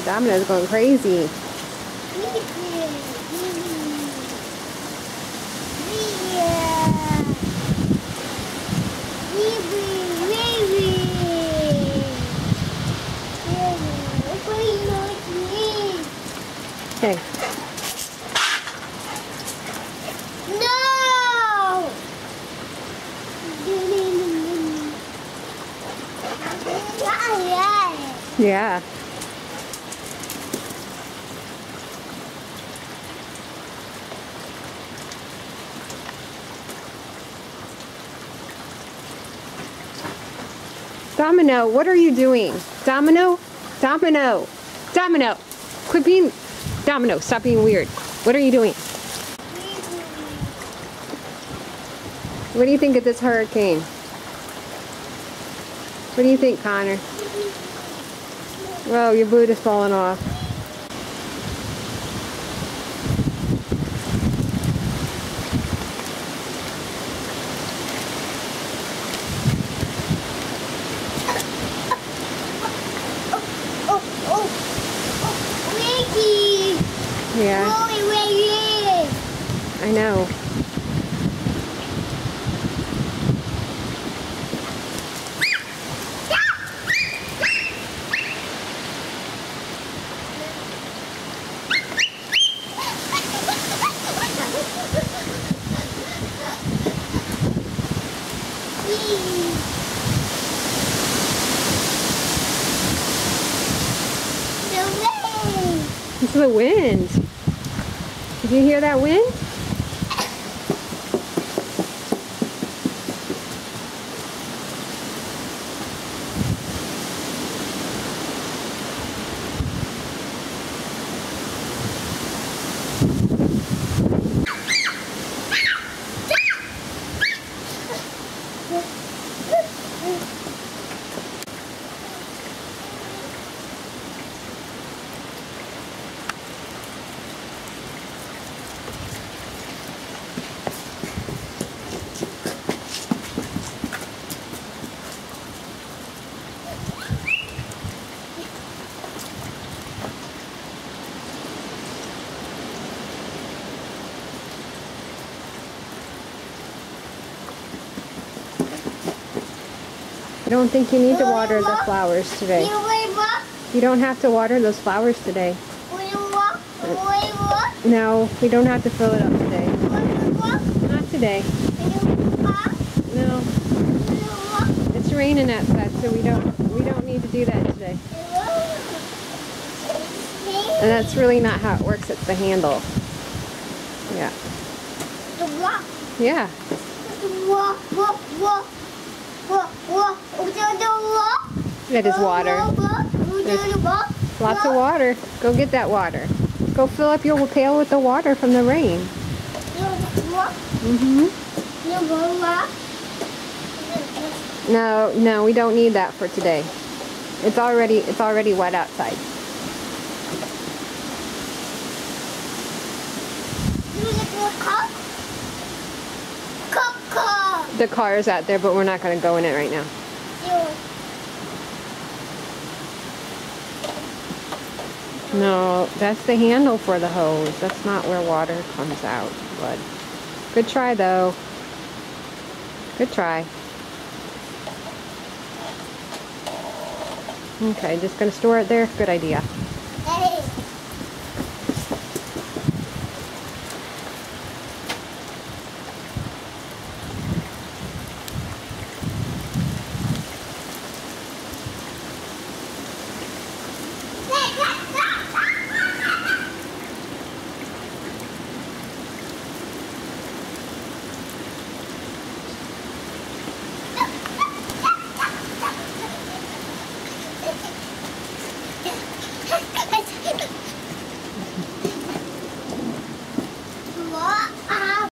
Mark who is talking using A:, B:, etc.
A: Domino's going crazy. Okay.
B: No!
A: Yeah. Domino, what are you doing? Domino? Domino! Domino! Quit being... Domino, stop being weird. What are you doing? What do you think of this hurricane? What do you think, Connor? Whoa, your boot is falling off. Yeah. I know. It's the wind. Did you hear that wind? I don't think you need to water the flowers today. You don't have to water those flowers today. No, we don't have to fill it up today. Not today. No. It's raining outside, so we don't need to do that today. And that's really not how it works. It's the handle. Yeah. Yeah. That is water. There's lots of water. Go get that water. Go fill up your pail with the water from the rain. No, we don't need that for today. It's already wet outside. The car is out there, but we're not going to go in it right now. No, that's the handle for the hose. That's not where water comes out, bud. Good try, though. Good try. Okay, just going to store it there? Good idea.